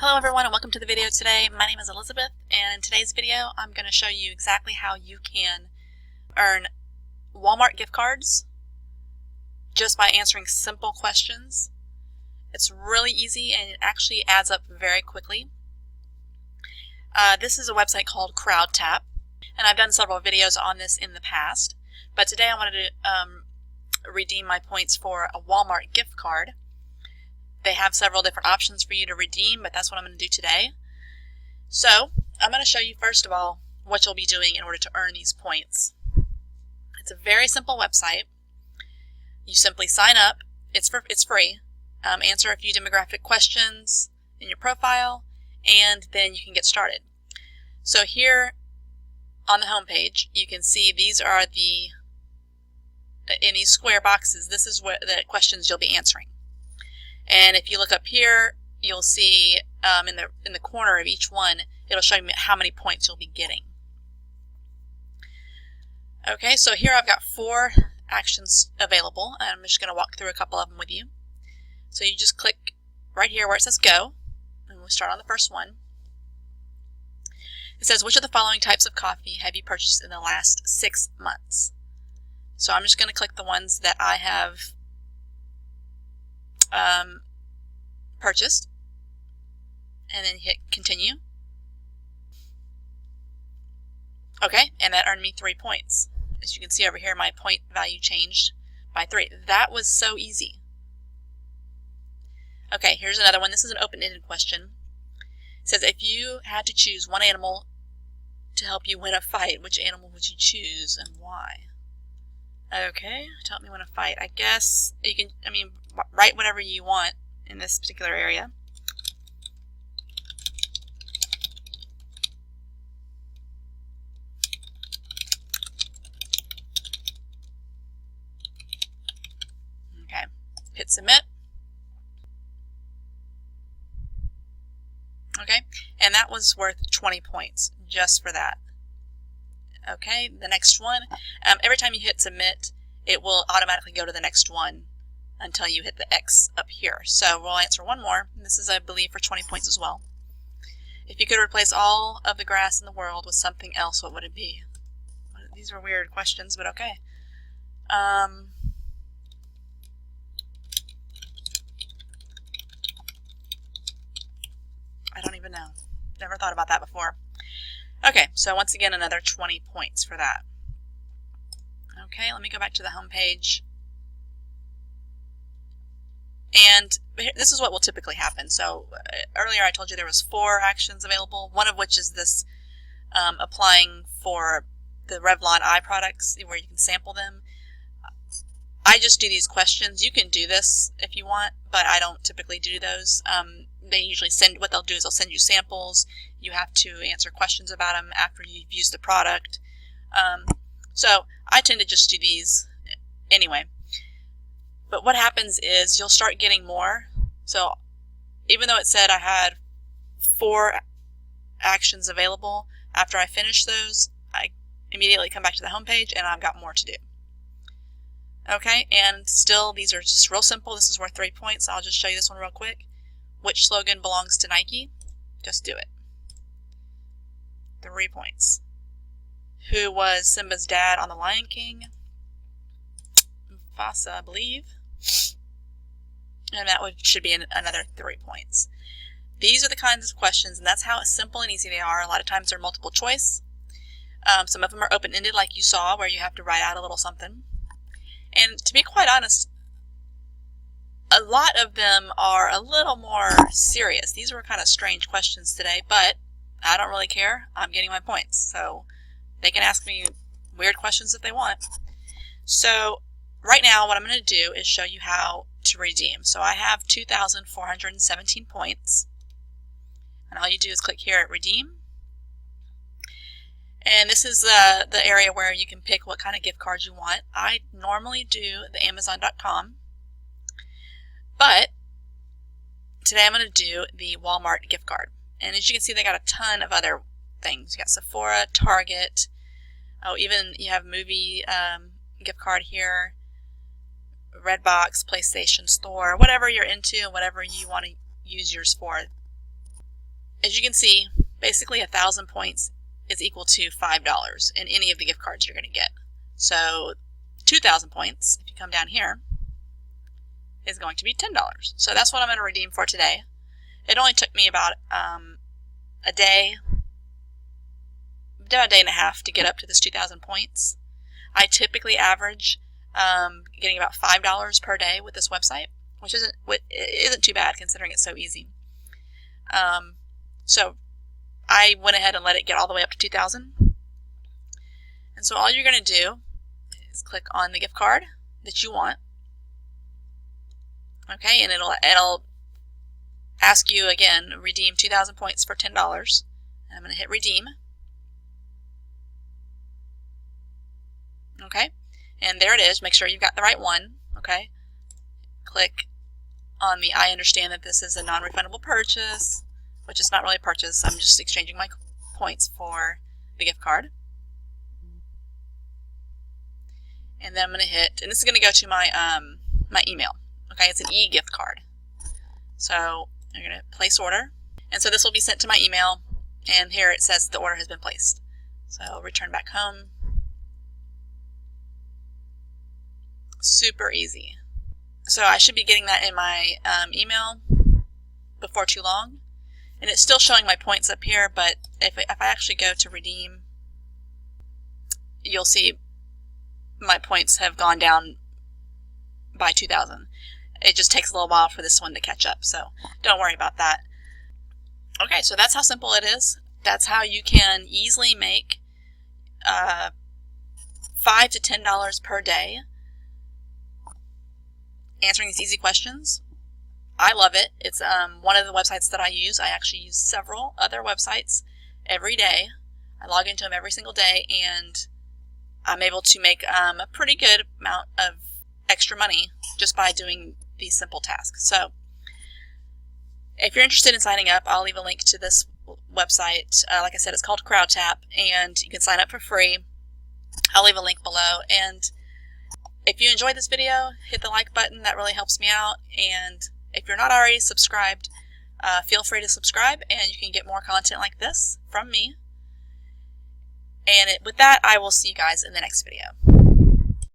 Hello everyone and welcome to the video today. My name is Elizabeth, and in today's video I'm going to show you exactly how you can earn Walmart gift cards just by answering simple questions. It's really easy and it actually adds up very quickly. This is a website called CrowdTap, and I've done several videos on this in the past, but today I wanted to redeem my points for a Walmart gift card. They have several different options for you to redeem, but that's what I'm going to do today. So I'm going to show you first of all what you'll be doing in order to earn these points. It's a very simple website. You simply sign up. It's free. Answer a few demographic questions in your profile, and then you can get started. So here on the home page, you can see these are in these square boxes, this is what the questions you'll be answering. And if you look up here, you'll see in the corner of each one, it'll show you how many points you'll be getting. Okay, so here I've got 4 actions available, and I'm just going to walk through a couple of them with you. So you just click right here where it says Go, and we'll start on the first one. It says, which of the following types of coffee have you purchased in the last 6 months? So I'm just going to click the ones that I have purchased, and then hit continue. Okay, and that earned me 3 points. As you can see over here, my point value changed by 3. That was so easy. Okay, here's another one. This is an open-ended question. It says, if you had to choose one animal to help you win a fight, which animal would you choose and why? Okay, to help me win a fight. I guess you can, write whatever you want in this particular area. Okay, hit submit. Okay, and that was worth 20 points just for that. Okay, the next one, every time you hit submit, it will automatically go to the next one until you hit the X up here. So we'll answer one more. This is, I believe, for 20 points as well. If you could replace all of the grass in the world with something else, what would it be? These are weird questions, but okay. I don't even know. Never thought about that before. Okay, so once again, another 20 points for that. Okay, let me go back to the home page. And this is what will typically happen. So earlier I told you there was 4 actions available, one of which is this applying for the Revlon eye products where you can sample them. I just do these questions. You can do this if you want, but I don't typically do those. They usually what they'll do is they'll send you samples. You have to answer questions about them after you've used the product. So I tend to just do these anyway. But what happens is you'll start getting more. So even though it said I had 4 actions available, after I finish those, I immediately come back to the home page and I've got more to do. Okay, and still these are just real simple. This is worth 3 points. I'll just show you this one real quick. Which slogan belongs to Nike? Just do it. 3 points. Who was Simba's dad on The Lion King? Mufasa, I believe. And that should be another 3 points. These are the kinds of questions, and that's how simple and easy they are. A lot of times they're multiple choice. Some of them are open-ended, like you saw, where you have to write out a little something. And to be quite honest, a lot of them are a little more serious. These were kind of strange questions today, but I don't really care. I'm getting my points, so they can ask me weird questions if they want. So right now what I'm going to do is show you how to redeem. So I have 2,417 points, and all you do is click here at redeem. And this is the area where you can pick what kind of gift cards you want. I normally do the Amazon.com, but today I'm going to do the Walmart gift card. And as you can see, they got a ton of other things. You got Sephora, Target, even you have movie gift card here, Redbox, PlayStation Store, whatever you're into and whatever you want to use yours for. as you can see, basically 1,000 points is equal to $5 in any of the gift cards you're going to get. So 2,000 points, if you come down here, is going to be $10. So that's what I'm going to redeem for today. It only took me about a day and a half to get up to this 2,000 points. I typically average getting about $5 per day with this website, which isn't too bad considering it's so easy. So I went ahead and let it get all the way up to 2,000. And so all you're going to do is click on the gift card that you want. Okay, and it'll ask you again, redeem 2,000 points for $10. And I'm going to hit redeem. Okay, and there it is. Make sure you've got the right one. Okay, click on the I understand that this is a non-refundable purchase, which is not really a purchase. I'm just exchanging my points for the gift card. And then I'm going to hit, and this is going to go to my my email. Okay, it's an e-gift card. So I'm going to place order. And so this will be sent to my email, and here it says the order has been placed. So I'll return back home. Super easy. So I should be getting that in my email before too long. And it's still showing my points up here, but if I actually go to redeem, you'll see my points have gone down by 2,000. It just takes a little while for this one to catch up, so don't worry about that. Okay, so that's how simple it is. That's how you can easily make $5 to $10 per day answering these easy questions. I love it. It's one of the websites that I use. I actually use several other websites every day. I log into them every single day, and I'm able to make a pretty good amount of extra money just by doing these simple tasks. So if you're interested in signing up, I'll leave a link to this website. Like I said, it's called CrowdTap, and you can sign up for free. I'll leave a link below. And if you enjoyed this video, hit the like button. That really helps me out. And if you're not already subscribed, feel free to subscribe, and you can get more content like this from me. And with that, I will see you guys in the next video.